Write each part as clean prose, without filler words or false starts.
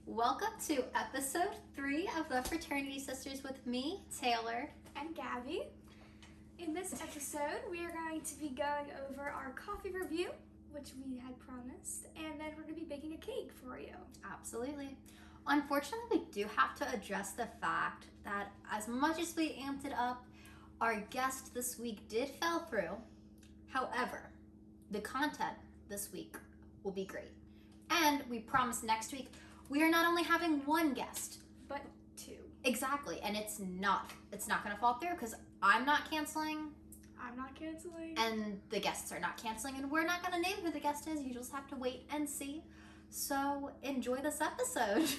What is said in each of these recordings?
Welcome to episode 3 of The Fraternity Sisters with me, Taylor. And Gabby. In this episode, we are going to be going over our coffee review, which we had promised, and then we're going to be baking a cake for you. Absolutely. Unfortunately, we do have to address the fact that as much as we amped it up, our guest this week did fell through. However, the content this week will be great. And we promise next week we are not only having one guest, but 2. Exactly, and it's not going to fall through because I'm not canceling. I'm not canceling. And the guests are not canceling, and we're not going to name who the guest is. You just have to wait and see. So enjoy this episode.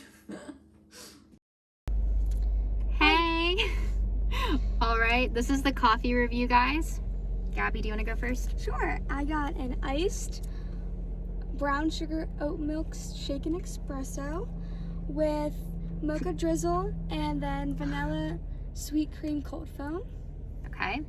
Hey! All right, this is the coffee review, guys. Gabby, do you want to go first? Sure. I got an iced brown sugar oat milk shaken espresso with mocha drizzle and then vanilla sweet cream cold foam. Okay.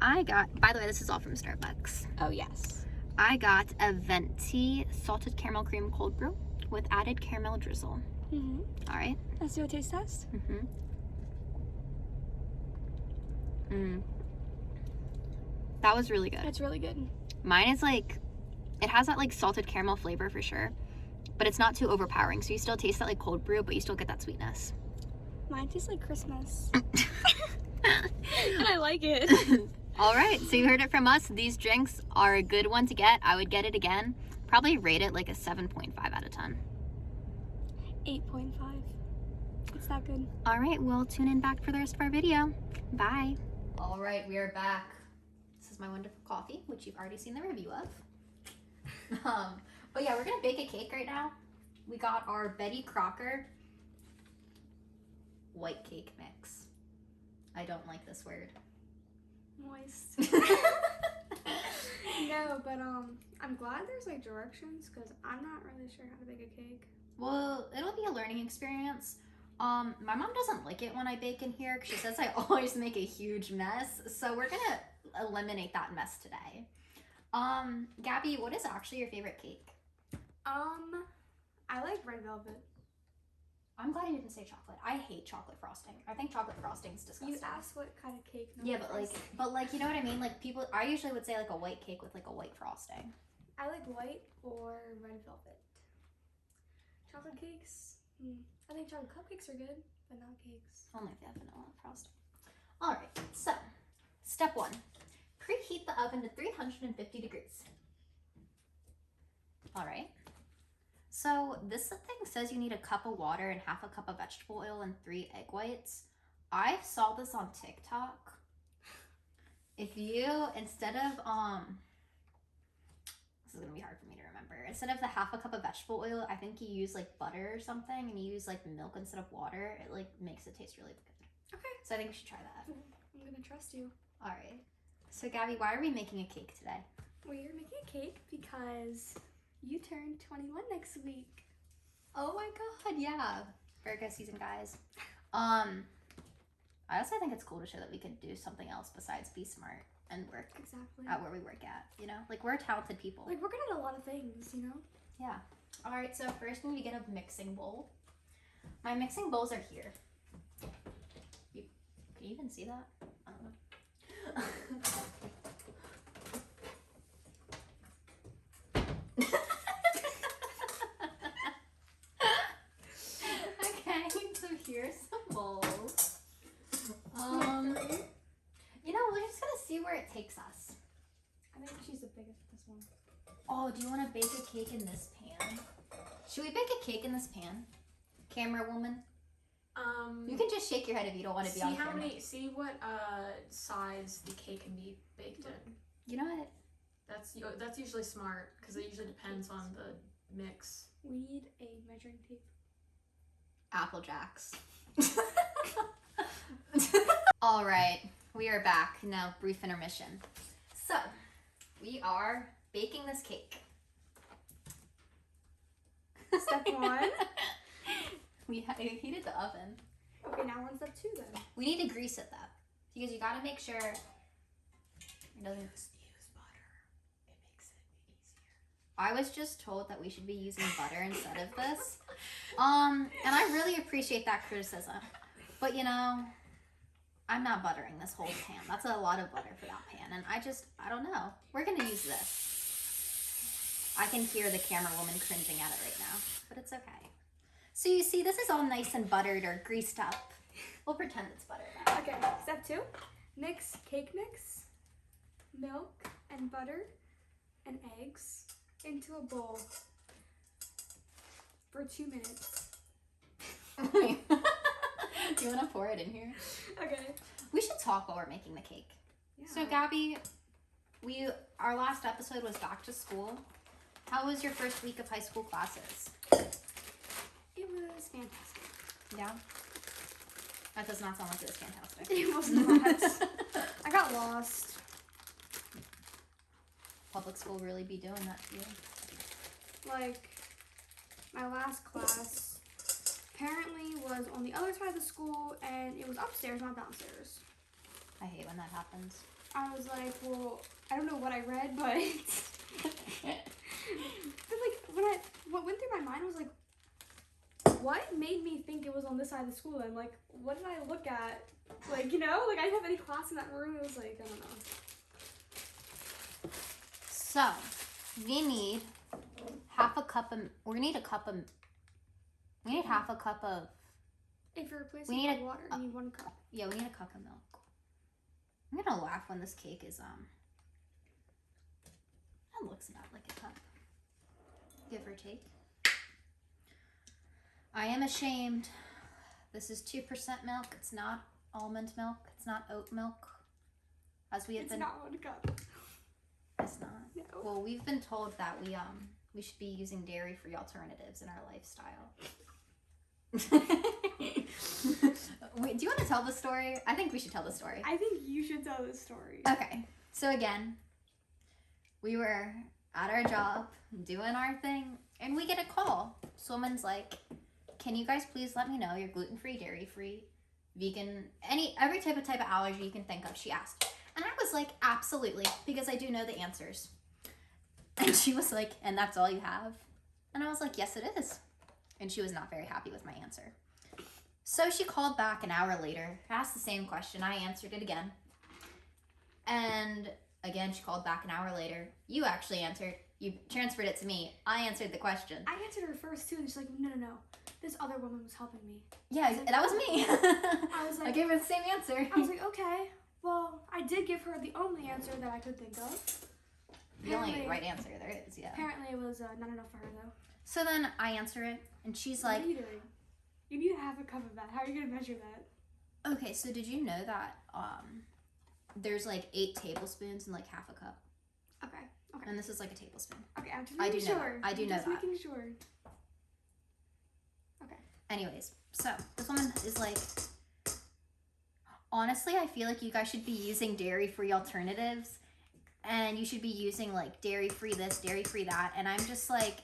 I got, by the way, this is all from Starbucks. Oh, yes. I got a venti salted caramel cream cold brew with added caramel drizzle. Mm-hmm. All right. Let's do a taste test. That was really good. That's really good. Mine is like, it has that like salted caramel flavor for sure, but it's not too overpowering. So you still taste that like cold brew, but you still get that sweetness. Mine tastes like Christmas. And I like it. All right, so you heard it from us. These drinks are a good one to get. I would get it again. Probably rate it like a 7.5 out of 10. 8.5. It's that good. All right, we'll tune in back for the rest of our video. Bye. All right, we are back. This is my wonderful coffee, which you've already seen the review of. But yeah, we're gonna bake a cake right now. We got our Betty Crocker white cake mix. I don't like this word. Moist. No, but I'm glad there's like directions because I'm not really sure how to bake a cake. Well, it'll be a learning experience. My mom doesn't like it when I bake in here because she says I always make a huge mess. So we're gonna eliminate that mess today. Gabby, what is actually your favorite cake? I like red velvet. I'm glad you didn't say chocolate. I hate chocolate frosting. I think chocolate frosting's disgusting. You asked what kind of cake. Yeah, but like, you know what I mean? Like people, I usually would say like a white cake with like a white frosting. I like white or red velvet. Chocolate cakes. I think chocolate cupcakes are good, but not cakes. Only if they have vanilla frosting. All right, so step 1. Preheat the oven to 350 degrees. All right. So this thing says you need a cup of water and half a cup of vegetable oil and 3 egg whites. I saw this on TikTok. If you, instead of, this is gonna be hard for me to remember. Instead of the half a cup of vegetable oil, I think you use like butter or something and you use like milk instead of water. It like makes it taste really good. Okay. So I think we should try that. I'm gonna trust you. All right. So Gabby, why are we making a cake today? We're making a cake because you turn 21 next week. Oh my god, yeah. Virgo season, guys. I also think it's cool to show that we could do something else besides be smart and work Exactly. at where we work at, you know? Like, we're talented people. Like, we're good at a lot of things, you know? Yeah. All right, so first we need to get a mixing bowl. My mixing bowls are here. Can you even see that? I don't know. Okay, so here's some bowls. You know, we're just gonna see where it takes us. I think she's the biggest this one. Oh, do you want to bake a cake in this pan? Should we bake a cake in this pan? Camera woman? You can just shake your head if you don't want to be on camera. See what size the cake can be baked in. You know what? That's usually smart because it usually depends on the mix. We need a measuring tape. Apple Jacks. All right, we are back. Now, brief intermission. So, we are baking this cake. Step 1. We heated the oven. Okay, now on step 2 then. We need to grease it though, because you gotta make sure it doesn't. Use butter. It makes it easier. I was just told that we should be using butter instead of this, And I really appreciate that criticism. But you know, I'm not buttering this whole pan. That's a lot of butter for that pan. And I don't know. We're gonna use this. I can hear the camera woman cringing at it right now, but it's okay. So you see, this is all nice and buttered or greased up. We'll pretend it's buttered up. Okay, step 2. Mix cake mix, milk, and butter, and eggs into a bowl for 2 minutes. Wait. Do you want to pour it in here? Okay. We should talk while we're making the cake. Yeah. So Gabby, our last episode was back to school. How was your first week of high school classes? It was fantastic. Yeah? That does not sound like it was fantastic. It was not. I got lost. Public school really be doing that to you. Like, my last class apparently was on the other side of the school, and it was upstairs, not downstairs. I hate when that happens. I was like, well, I don't know what I read, but but like what went through my mind was like, what made me think it was on this side of the school? And like, what did I look at? Like, you know, like I didn't have any class in that room. It was like, I don't know. So, we need half a cup of, we need half a cup of, If you're replacing We need with water, you need 1 cup. yeah, we need a cup of milk. I'm gonna laugh when this cake is, that looks about like a cup. Give or take. I am ashamed. This is 2% milk. It's not almond milk. It's not oat milk. As we have It's been. not 1 cup. It's not. No. Well, we've been told that we should be using dairy-free alternatives in our lifestyle. Wait, do you want to tell the story? I think we should tell the story. I think you should tell this story. Okay, so again, we were at our job doing our thing, and we get a call. Someone's like, "Can you guys please let me know you're gluten-free, dairy-free, vegan, every type of allergy you can think of?" She asked, and I was like, "Absolutely," because I do know the answers. And she was like, "And that's all you have?" And I was like, "Yes, it is." And she was not very happy with my answer. So she called back an hour later, asked the same question. I answered it again. And again, she called back an hour later. You actually answered. You transferred it to me. I answered the question. I answered her first too, and she's like, no. This other woman was helping me. Yeah, like, that was me. I was like, I gave her the same answer. I was like, okay. Well, I did give her the only answer that I could think of. The only Apparently- right answer there is, yeah. Apparently, it was not enough for her though. So then I answer it, and she's like, what are you doing? You need to have a cup of that. How are you gonna measure that? okay, so did you know that there's like 8 tablespoons in like half a cup? Okay. Okay. And this is like a tablespoon. Okay. I'm just I making do know sure. that. I do I'm know just that. making sure. Anyways, so this woman is like, honestly, I feel like you guys should be using dairy-free alternatives, and you should be using like dairy-free this, dairy-free that, and I'm just like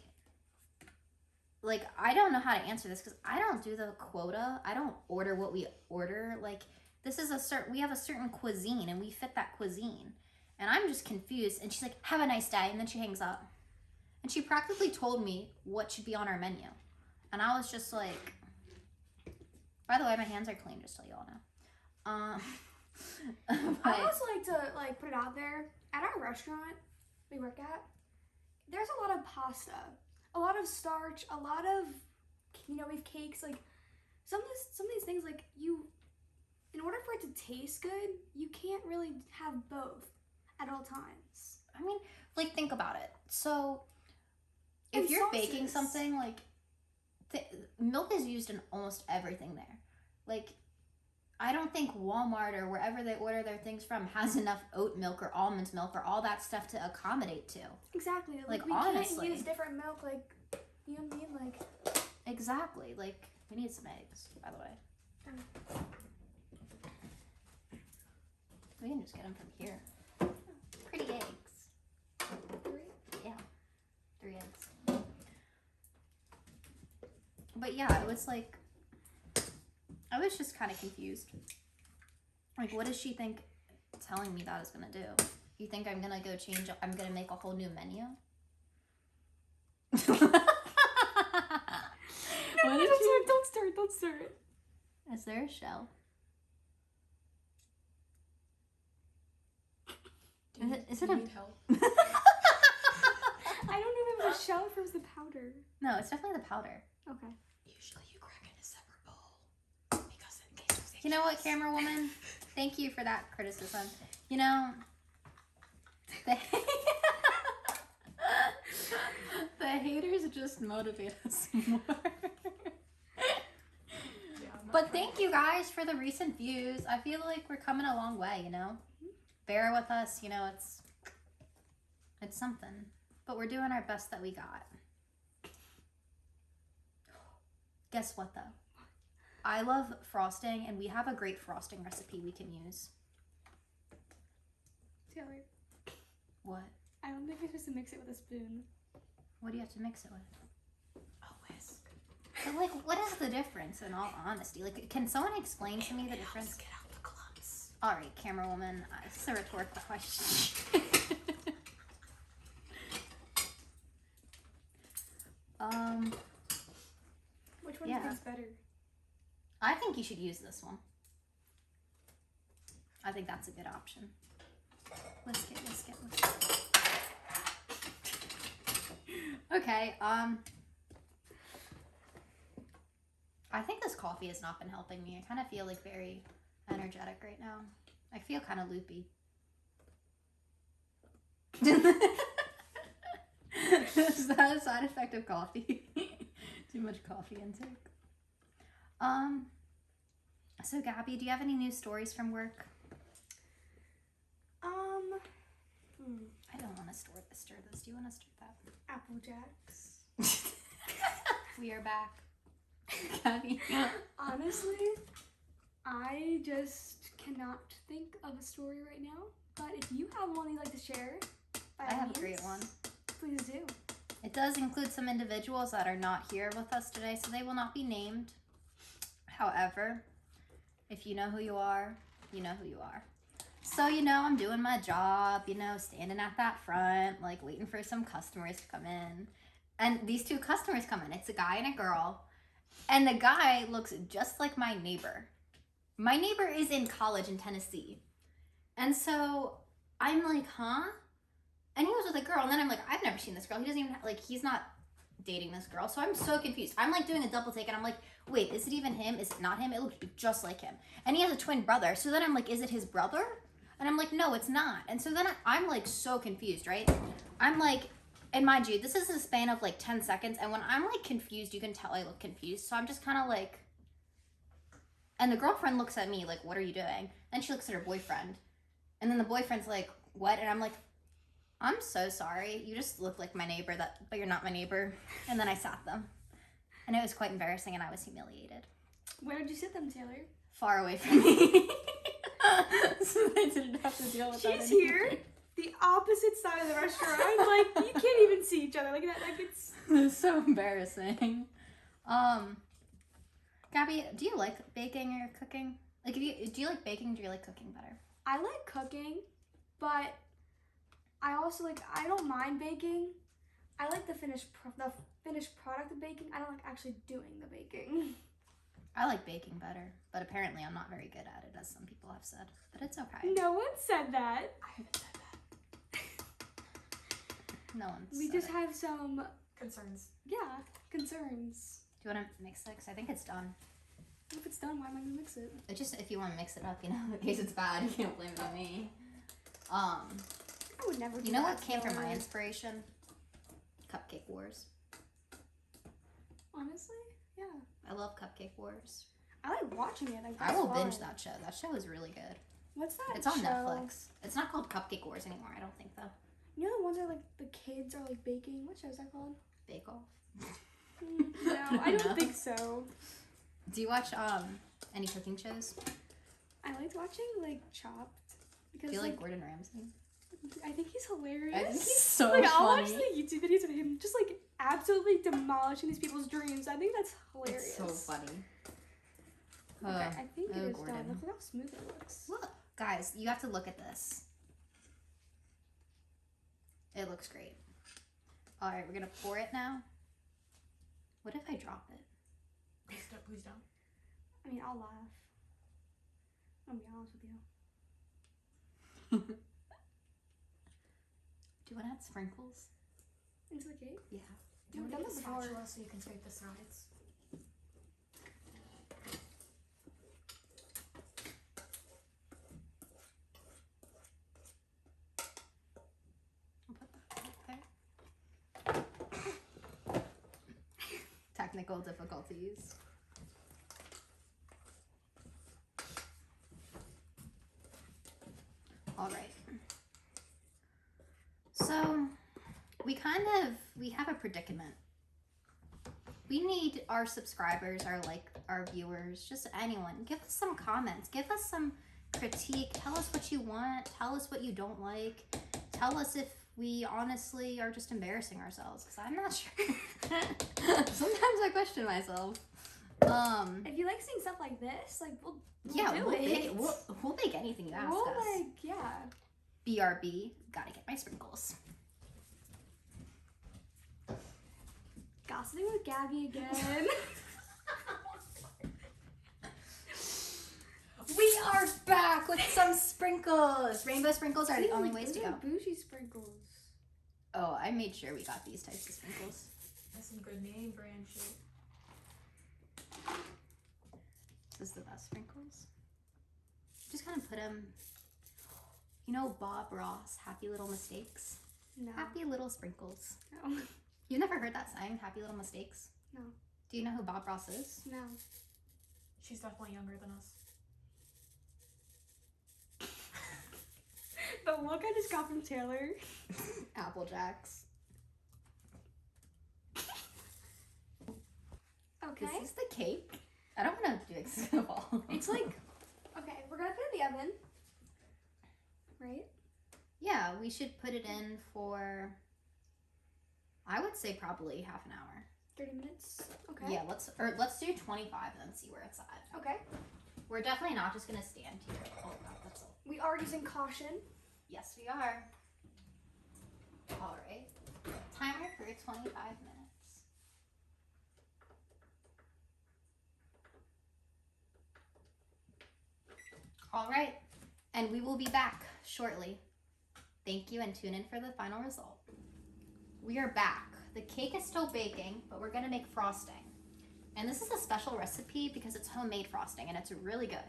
I don't know how to answer this because I don't do the quota. I don't order what we order. Like, this is we have a certain cuisine, and we fit that cuisine, and I'm just confused. And she's like, "Have a nice day," and then she hangs up, and she practically told me what should be on our menu. And I was just like, by the way, my hands are clean, just so you all know. I But, also like to like put it out there. At our restaurant we work at, there's a lot of pasta, a lot of starch, a lot of, you know, we have cakes. Like some of these things, like in order for it to taste good, you can't really have both at all times. I mean, like, think about it. So, if And you're baking sauces. something, like, milk is used in almost everything there. Like, I don't think Walmart or wherever they order their things from has enough oat milk or almond milk or all that stuff to accommodate to. Exactly. Like, we honestly. can't use different milk. Like, you know what I mean? Like, Exactly. Like, we need some eggs, by the way. We can just get them from here. Pretty eggs. 3 eggs. But yeah, it was like, I was just kind of confused. Like, what does she think telling me that is gonna do? You think I'm gonna go I'm gonna make a whole new menu? it. Don't stir it. Is there a shell? Is it a... help? I don't know if it was a shell or if it was the powder. No, it's definitely the powder. Okay. Usually you crack in a separate bowl because in case of You know what, camera woman? Thank you for that criticism. You know, the, the haters just motivate us more. But thank you guys for the recent views. I feel like we're coming a long way, you know? Bear with us, you know, it's something. But we're doing our best that we got. Guess what, though? I love frosting, and we have a great frosting recipe we can use. Taylor, What? I don't think we're supposed to mix it with a spoon. What do you have to mix it with? a whisk. But, like, what is the difference, in all honesty? Like, can someone explain to me the difference? Get out the clumps. All right, camera woman, it's a rhetorical question. Which one Yeah. tastes better? I think you should use this one. I think that's a good option. Whisk it, whisk it, whisk it. Okay, I think this coffee has not been helping me. I kind of feel like very energetic right now. I feel kind of loopy. Is that a side effect of coffee? Too much coffee intake. So Gabby, do you have any news stories from work? I don't want to stir this. Do you want to stir that? Apple Jacks. We are back. Gabby. Honestly, I just cannot think of a story right now. But if you have one you'd like to share, by I all have a means, great one. Please do. It does include some individuals that are not here with us today, so they will not be named. However, if you know who you are, you know who you are. So, you know, I'm doing my job, you know, standing at that front, like waiting for some customers to come in. And these two customers come in. It's a guy and a girl. And the guy looks just like my neighbor. My neighbor is in college in Tennessee. And so I'm like, huh? And he was with a girl. And then I'm like, I've never seen this girl. He doesn't even, like, he's not dating this girl. So I'm so confused. I'm like doing a double take and I'm like, wait, is it even him? Is it not him? It looks just like him. And he has a twin brother. So then I'm like, is it his brother? And I'm like, no, it's not. And so then I'm like so confused, right? I'm like, and mind you, this is a span of like 10 seconds. And when I'm like confused, you can tell I look confused. So I'm just kind of like, and the girlfriend looks at me like, what are you doing? And she looks at her boyfriend. And then the boyfriend's like, what? And I'm like, I'm so sorry. You just look like my neighbor, but you're not my neighbor. And then I sat them. And it was quite embarrassing and I was humiliated. Where did you sit them, Taylor? Far away from me. So they didn't have to deal with that. She's here, the opposite side of the restaurant. Like, you can't even see each other like that. Like, it's so embarrassing. Gabby, do you like baking or cooking? Like, do you like baking or do you like cooking better? I like cooking, but I also like, I don't mind baking. I like the finished product of baking. I don't like actually doing the baking. I like baking better, but apparently I'm not very good at it, as some people have said. But it's okay. No one said that. I haven't said that. No one's We said just it. have some, Concerns. concerns. Do you want to mix it? Because I think it's done. If it's done, why am I gonna mix it? It's just if you want to mix it up, you know, in case it's bad, you can't blame it on me. I would never do You know that, what came from my Taylor. inspiration? Cupcake Wars. Honestly, yeah. I love Cupcake Wars. I like watching it. Like, I that's will binge fun. that show. That show is really good. What's that It's on show? Netflix. It's not called Cupcake Wars anymore, I don't think, though. You know the ones that like the kids are like baking? What show is that called? Bake Off. No, I don't No. think so. Do you watch any cooking shows? I liked watching like Chopped because Do you like Gordon Ramsay? I think he's hilarious. I think he's so like I'll watch funny. the YouTube videos of him just like absolutely demolishing these people's dreams. I think that's hilarious. It's so funny. Okay, I think it is Gordon. done. Look how smooth it looks. Look, guys, you have to look at this. It looks great. All right, we're gonna pour it now. What if I drop it? Please Please don't. I mean, I'll laugh. I'll be honest with you. Do you want to add sprinkles? Into the cake? Yeah. Do you We've want done to this get a before. spatula so you can scrape the sides? I'll put that right there. Technical difficulties. All right. So we have a predicament. We need our subscribers, our viewers, just anyone. Give us some comments. Give us some critique. Tell us what you want. Tell us what you don't like. Tell us if we honestly are just embarrassing ourselves, because I'm not sure. Sometimes I question myself. If you like seeing stuff like this, like we'll Yeah, do it. we'll make anything you ask We'll us. like, yeah. BRB, gotta get my sprinkles. Gossiping with Gabby again. We are back with some sprinkles. Rainbow sprinkles are the only ways to Those go. are bougie sprinkles. Oh, I made sure we got these types of sprinkles. That's some good name brand shit. This is the best sprinkles. Just kind of put them. You know Bob Ross, Happy Little Mistakes? No. Happy Little Sprinkles. No. You've never heard that saying, Happy Little Mistakes? No. Do you know who Bob Ross is? No. She's definitely younger than us. The look I just got from Taylor. Apple Jacks. Okay. This is the cake. I don't want to do it at all. It's like, okay, we're gonna put it in the oven. Right? Yeah, we should put it in for, I would say probably half an hour. 30 minutes. Okay. Yeah, let's do 25 and then see where it's at. Okay. We're definitely not just gonna stand here. Oh god, that's all. We are using caution. Yes, we are. All right. Timer for 25 minutes. All right, and we will be back shortly. Thank you, and tune in for the final result. We are back. The cake is still baking, but we're gonna make frosting. And this is a special recipe because it's homemade frosting and it's really good.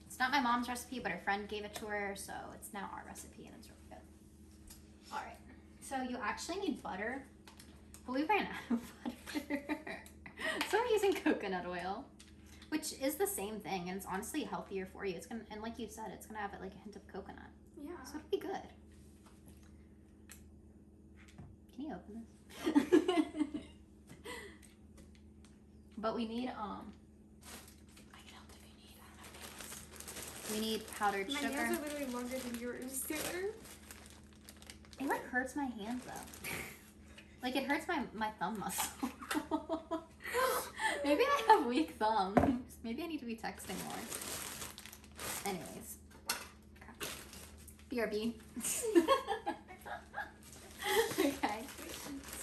It's not my mom's recipe, but her friend gave it to her, so it's now our recipe and it's really good. All right, so you actually need butter, but we ran out of butter. So we're using coconut oil, which is the same thing, and it's honestly healthier for you. It's gonna, and like you said, it's gonna have like a hint of coconut, Yeah. so it'll be good. Can you open this? But we need I can help if you need. I don't have nails. We need powdered My sugar. nails are literally longer than yours, Taylor. It like hurts my hand though. Like it hurts my thumb muscle. Maybe I have weak thumbs. Maybe I need to be texting more. Anyways. BRB. Okay.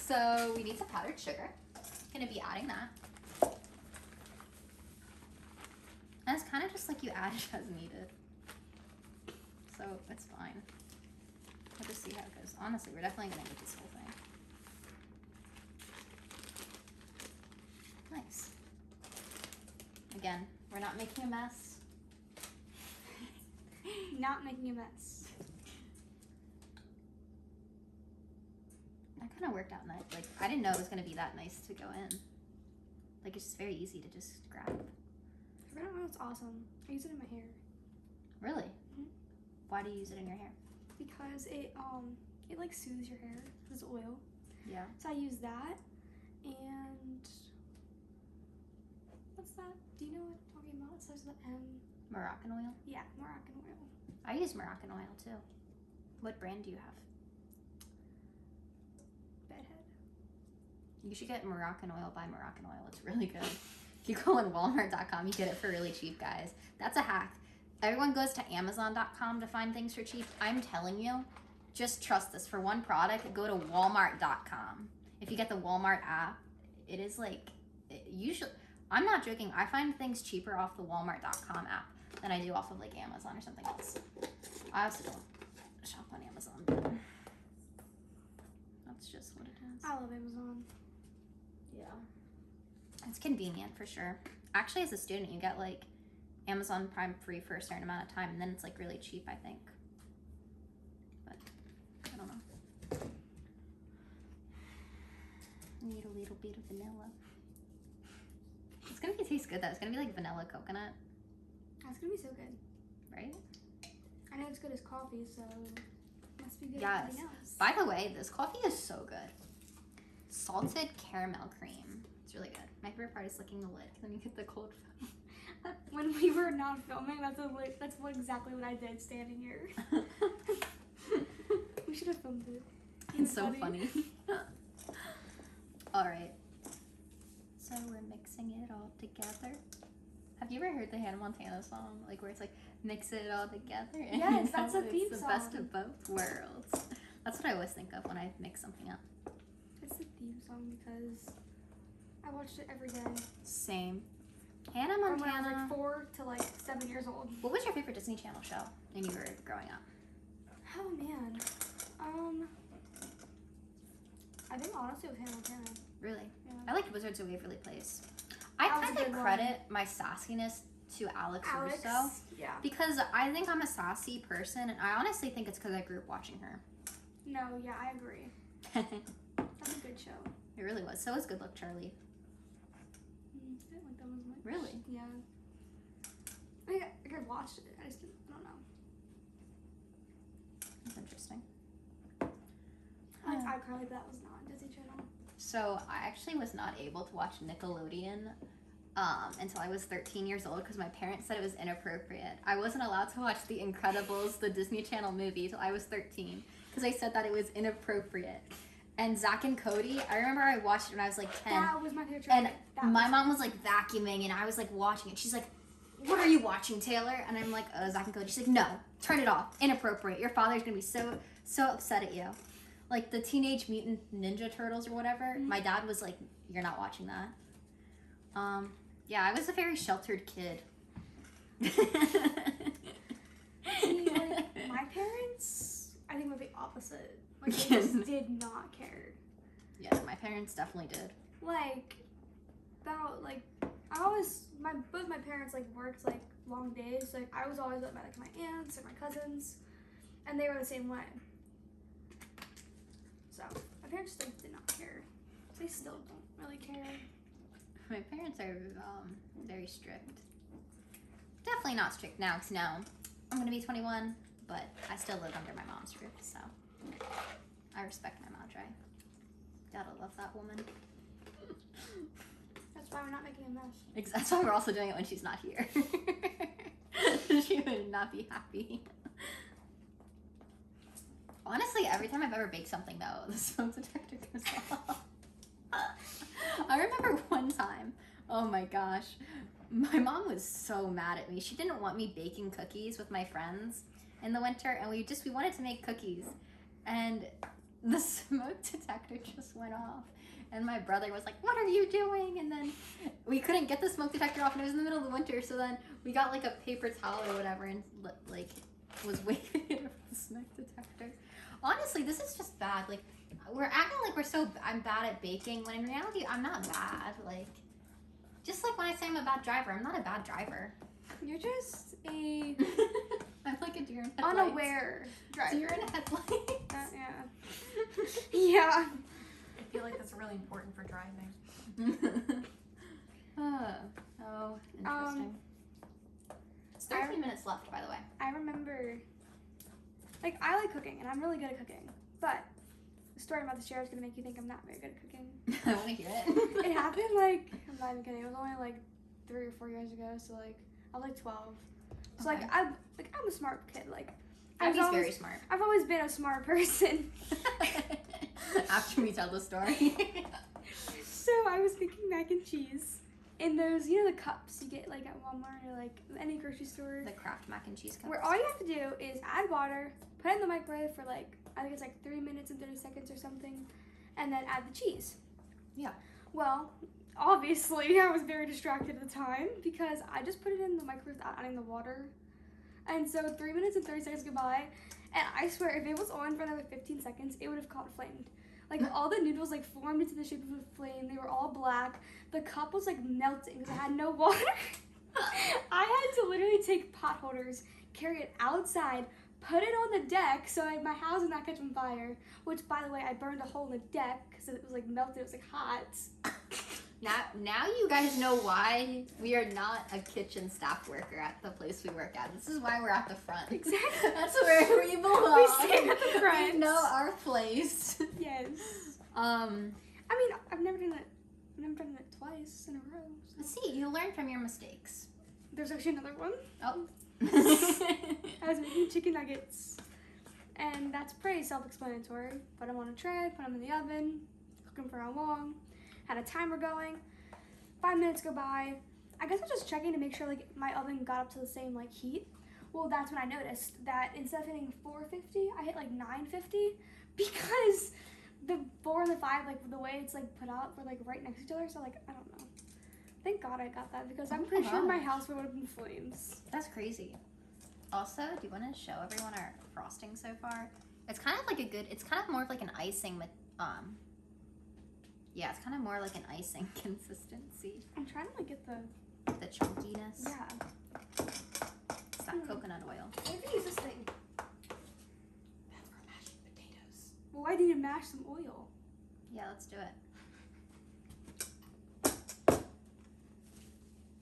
So we need some powdered sugar. Gonna be adding that. And it's kind of just like you add it as needed. So it's fine. We'll just see how it goes. Honestly, we're definitely gonna eat this whole thing. Nice. Again, we're not making a mess. Not making a mess. That kind of worked out nice. Like, I didn't know it was gonna be that nice to go in. Like, it's just very easy to just grab. Coconut oil is awesome. I use it in my hair Really? Mhm. Why do you use it in your hair? because it like soothes your hair. It's oil. Yeah. So I use that, and what's that? Do you know what I'm talking about? It starts with an M. Moroccan oil? Yeah, Moroccan oil. I use Moroccan oil too. What brand do you have? Bedhead. You should get Moroccan oil by Moroccan oil. It's really good. If you go on Walmart.com, you get it for really cheap, guys. That's a hack. Everyone goes to Amazon.com to find things for cheap. I'm telling you, just trust this. For one product, go to Walmart.com. If you get the Walmart app, it is like, usually, I'm not joking. I find things cheaper off the Walmart.com app than I do off of like Amazon or something else. I also don't shop on Amazon, but that's just what it is. I love Amazon. Yeah. It's convenient for sure. Actually, as a student, you get like Amazon Prime free for a certain amount of time, and then it's like really cheap, I think. But I don't know. Need a little bit of vanilla. It's gonna taste good though. It's gonna be like vanilla coconut, That's gonna be so good. right? I know it's good as coffee, so it must be good Yes. as anything else. By the way, this coffee is so good. Salted caramel cream. It's really good. My favorite part is licking the lid, then you get the cold foam. When we were not filming, that's exactly what I did standing here. We should have filmed it. It's so funny. All right. So we're mixing it all together. Have you ever heard the Hannah Montana song, like where it's like mix it all together? And Yes, that's a theme it's the best song. of both worlds. That's what I always think of when I mix something up. It's the theme song because I watched it every day. Same. Hannah From when I was Montana. like 4 to like 7 years old. What was your favorite Disney Channel show when you were growing up? Oh man. I think honestly it was Hannah Montana. Really? Yeah. I liked Wizards of Waverly Place. I That was a kind of good one. credit my sassiness to Alex Russo. Yeah. Because I think I'm a sassy person, and I honestly think it's because I grew up watching her. No, yeah, I agree. It That's a good show. really was. So was Good Luck Charlie. I didn't like that one as much. Really? Yeah. I could watch it. I don't know. That's interesting. Like iCarly, but that was not Disney Channel. So I actually was not able to watch Nickelodeon until I was 13 years old because my parents said it was inappropriate. I wasn't allowed to watch The Incredibles, the Disney Channel movie, till I was 13 because they said that it was inappropriate. And Zack and Cody, I remember I watched it when I was like 10. That was my favorite show. And That my was- mom was like vacuuming, and I was like watching it. She's like, "What are you watching, Taylor?" And I'm like, Zack and Cody." She's like, "No, turn it off. Inappropriate. Your father's gonna be so upset at you." Like the Teenage Mutant Ninja Turtles or whatever. Mhm. My dad was like, "You're not watching that." Yeah, I was a very sheltered kid. See, like, my parents, I think, were the opposite. Like, they just did not care. Yeah, my parents definitely did. Like, both my parents, like, worked, like, long days. Like, I was always with my aunts or my cousins, and they were the same way. So, my parents just did not care. They still don't really care. My parents are very strict. Definitely not strict now, because now I'm going to be 21, but I still live under my mom's roof, so I respect my madre. Gotta love that woman. That's why we're not making a mess. That's why we're also doing it when she's not here. She would not be happy. Honestly, every time I've ever baked something, though, the smoke detector goes off. I remember one time, oh my gosh, my mom was so mad at me. She didn't want me baking cookies with my friends in the winter, and we wanted to make cookies, and the smoke detector just went off. And my brother was like, "What are you doing?" And then we couldn't get the smoke detector off, and it was in the middle of the winter, so then we got like a paper towel or whatever and like was waving it over the smoke detector. Honestly, this is just bad. Like, we're acting like I'm bad at baking, when in reality, I'm not bad. Like, just like when I say I'm a bad driver, I'm not a bad driver. You're just a I'm like a deer in headlights. unaware driver. Deer in headlights. Yeah. Yeah. I feel like that's really important for driving. Oh, interesting. It's 13 minutes left, by the way. I remember, like, I like cooking, and I'm really good at cooking. But the story I'm about to share is gonna make you think I'm not very good at cooking. I want to hear it. It happened, like, I'm not even kidding. It was only like 3 or 4 years ago. So like, I was like 12. So Okay. I'm a smart kid. Like, He's very smart. I've always been a smart person. After we tell the story. So I was making mac and cheese in those, you know, the cups you get like at Walmart or like any grocery store. The Kraft mac and cheese cups. Where all you have to do is add water, put it in the microwave for like, I think it's like 3 minutes and 30 seconds or something, and then add the cheese. Yeah. Well, obviously, I was very distracted at the time because I just put it in the microwave without adding the water. And so 3 minutes and 30 seconds go by, and I swear if it was on for another 15 seconds, it would have caught flamed. Like all the noodles like formed into the shape of a flame. They were all black. The cup was like melting because it had no water. I had to literally take pot holders, carry it outside, put it on the deck so my house would not catch on fire. Which, by the way, I burned a hole in the deck because it was like melted. It was like hot. Now you guys know why we are not a kitchen staff worker at the place we work at. This is why we're at the front. Exactly. That's where we belong. We stay at the front. We know our place. Yes. Um, I mean, I've never done it twice in a row. So. let's see, you learn from your mistakes. There's actually another one. Oh. I was making chicken nuggets, and that's pretty self-explanatory. Put them on a tray, put them in the oven, cook them for how long. Had a timer going. 5 minutes go by. I guess I was just checking to make sure like my oven got up to the same like heat. Well, that's when I noticed that instead of hitting 450, I hit like 950 because the 4 and the 5, like the way it's like put out, were like right next to each other. So like I don't know. Thank God I got that because I'm pretty sure my house would have been flames. That's crazy. Also, do you want to show everyone our frosting so far? It's kind of like it's kind of more of like an icing with, yeah, it's kind of more like an icing consistency. I'm trying to like get the chunkiness. yeah. It's that coconut oil. Maybe use this thing. That's for mashing potatoes. Well, I need to mash some oil. Yeah, let's do it.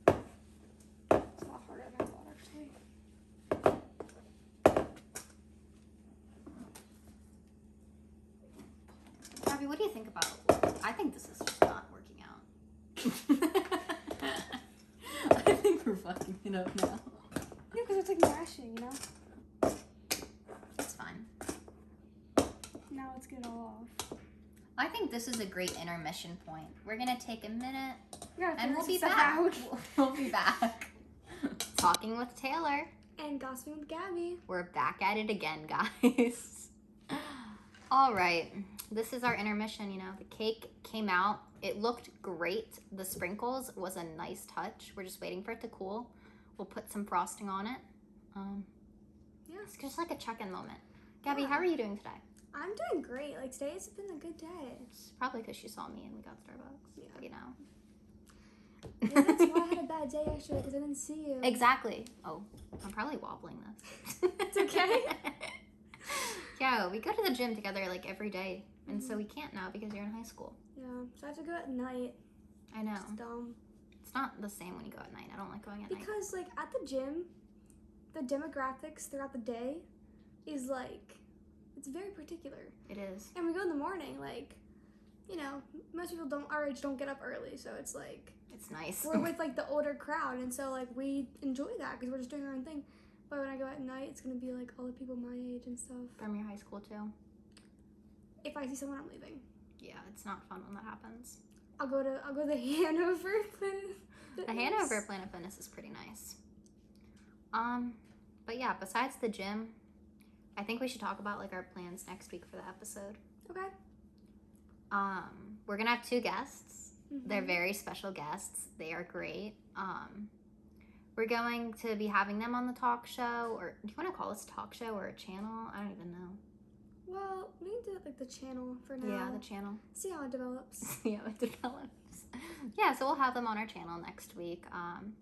It's a lot harder than I thought, actually. Gabby, what do you think about? I think this is just not working out. I think we're fucking it up now. Yeah, because it's like mashing, you know? It's fine. Now let's get it all off. I think this is a great intermission point. We're gonna take a minute We gotta and figure we'll be some stuff back. out. We'll be back. Talking with Taylor. And gossiping with Gabby. We're back at it again, guys. All right. This is our intermission, you know. The cake came out. It looked great. The sprinkles was a nice touch. We're just waiting for it to cool. We'll put some frosting on it. Yeah. It's just like a check-in moment. Gabby, Yeah. how are you doing today? I'm doing great. Like, today's been a good day. It's probably because you saw me and we got Starbucks. Yeah. But, you know. Yeah, that's why I had a bad day yesterday, because I didn't see you. Exactly. Oh, I'm probably wobbling this. It's okay. Yeah, we go to the gym together like every day. And so we can't now because you're in high school. Yeah, so I have to go at night. I know. It's dumb. It's not the same when you go at night. I don't like going at night. Because, like, at the gym, the demographics throughout the day is, like, it's very particular. It is. And we go in the morning, like, you know, most people our age don't get up early, so it's like, It's nice. we're with, like, the older crowd, and so, like, we enjoy that because we're just doing our own thing. But when I go at night, it's gonna be, like, all the people my age and stuff. From your high school too. If I see someone, I'm leaving. Yeah, it's not fun when that happens. I'll go to the Hanover Planet The Fitness. Hanover Planet Fitness is pretty nice. But yeah, besides the gym, I think we should talk about like our plans next week for the episode. Okay. We're gonna have 2 guests. Mhm. They're very special guests. They are great. We're going to be having them on the talk show, or do you want to call this a talk show or a channel? I don't even know. Well, we can do it like the channel for now. Yeah, the channel. See how it develops. See how it develops. Yeah, so we'll have them on our channel next week.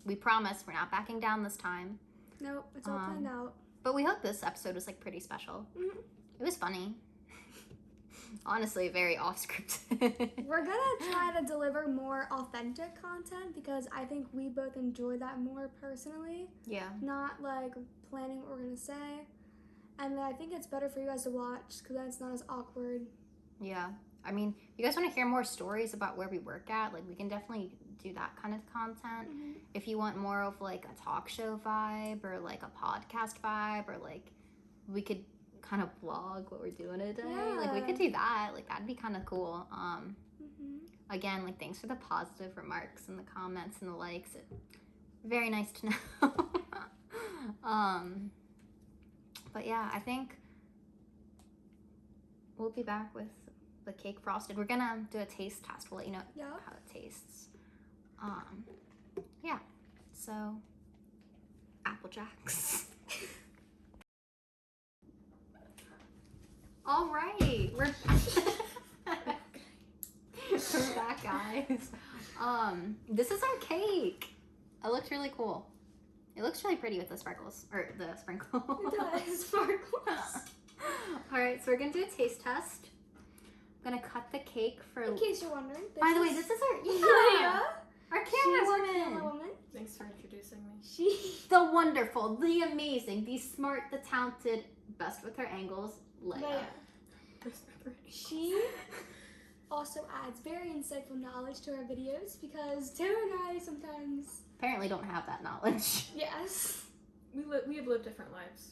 We promise we're not backing down this time, Nope, it's all planned out. but we hope this episode was like pretty special. Mhm. It was funny. Honestly, very off scripted. We're gonna try to deliver more authentic content because I think we both enjoy that more personally. Yeah. Not like planning what we're gonna say. And then I think it's better for you guys to watch because then it's not as awkward. Yeah. I mean, you guys want to hear more stories about where we work at? Like, we can definitely do that kind of content. Mhm. If you want more of like a talk show vibe or like a podcast vibe, or like we could kind of vlog what we're doing today. Like, we Yeah. could do that. Like, that'd be kind of cool. Mhm. Again, like, thanks for the positive remarks and the comments and the likes. Very nice to know. But yeah, I think we'll be back with the cake frosted. We're gonna do a taste test. We'll let you know Yep. how it tastes. Yeah. So, Apple Jacks. All right, we're we're back, guys. This is our cake. It looks really cool. It looks really pretty with the sparkles or the sprinkles. It does, sparkles. All right, so we're gonna do a taste test. I'm gonna cut the cake for. In case you're wondering. By the way, this is our Leia. our She's camera our woman. camera woman. Thanks for introducing me. She The wonderful, the amazing, the smart, the talented, best with her angles, Leia. She also adds very insightful knowledge to our videos because Tara and I sometimes, Apparently, don't have that knowledge. yes. We have lived different lives.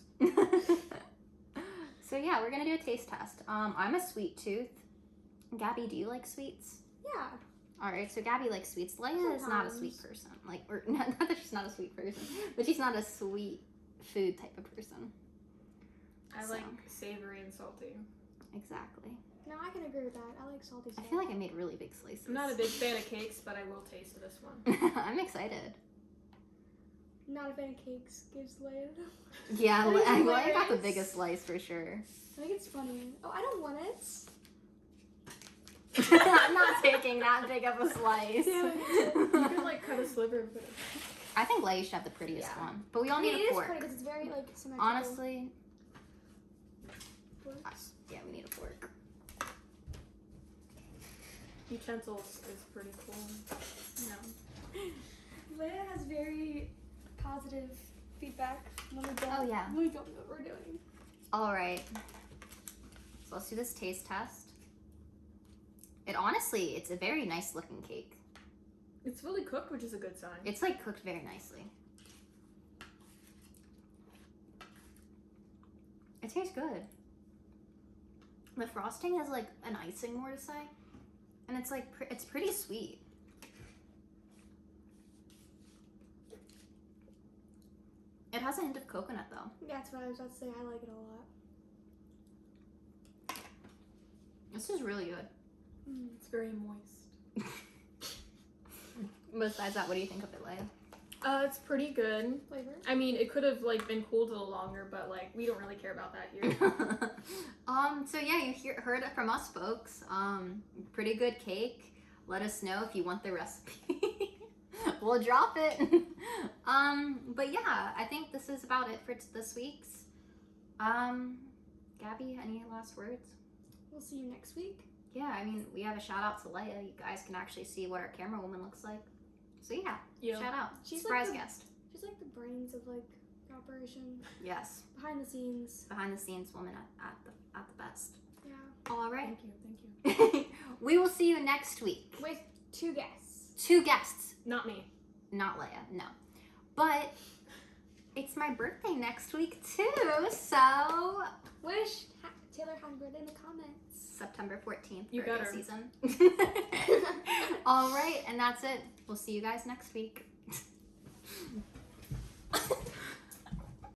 So yeah, we're gonna do a taste test. I'm a sweet tooth. Gabby, do you like sweets? Yeah. All right, so Gabby likes sweets. Leia is not a sweet Sometimes. person. Like, or not that she's not a sweet person, but she's not a sweet food type of person. I So. like savory and salty. Exactly. No, I can agree with that. I like salty I stuff. feel like I made really big slices. I'm not a big fan of cakes, but I will taste this one. I'm excited. Not a fan of cakes. Gives Leia. Yeah, That is Leia got the hilarious. biggest slice for sure. I think it's funny. Oh, I don't want it. I'm not taking that big of a slice. You could like cut a sliver and put it. I think Leia should have the prettiest Yeah. one, but we all I mean, need it a is fork. pretty because it's very like symmetrical. Honestly, Forks. yeah, we need a fork. Utensils is pretty cool. No. Leia has very positive feedback when we don't. Oh, yeah. When we don't know what we're doing. All right. So let's do this taste test. It's a very nice looking cake. It's fully cooked, which is a good sign. It's like cooked very nicely. It tastes good. The frosting has like an icing, more to say, and it's like it's pretty sweet. It has a hint of coconut though. That's what I was about to say. I like it a lot. This is really good. It's very moist. Besides that, what do you think of it, Leia? It's pretty good. Flavor. I mean, it could have like been cooled a little longer, but like we don't really care about that here. So yeah, you heard it from us, folks. Pretty good cake. Let us know if you want the recipe. We'll drop it. But yeah, I think this is about it for this week's. Gabby, any last words? We'll see you next week. Yeah, I mean, we have a shout out to Leia. You guys can actually see what our camera woman looks like. So yeah, shout out. She's Surprise like the- guest. She's like the brains of like the operation, Yes, behind the scenes. behind the scenes woman at the best. Yeah. All right. Thank you. We will see you next week. With 2 guests. 2 guests. Not me. Not Leia, no. But it's my birthday next week too, so Wish Taylor happy birthday in the comments. September 14th, You birthday better. season. All right, and that's it. We'll see you guys next week.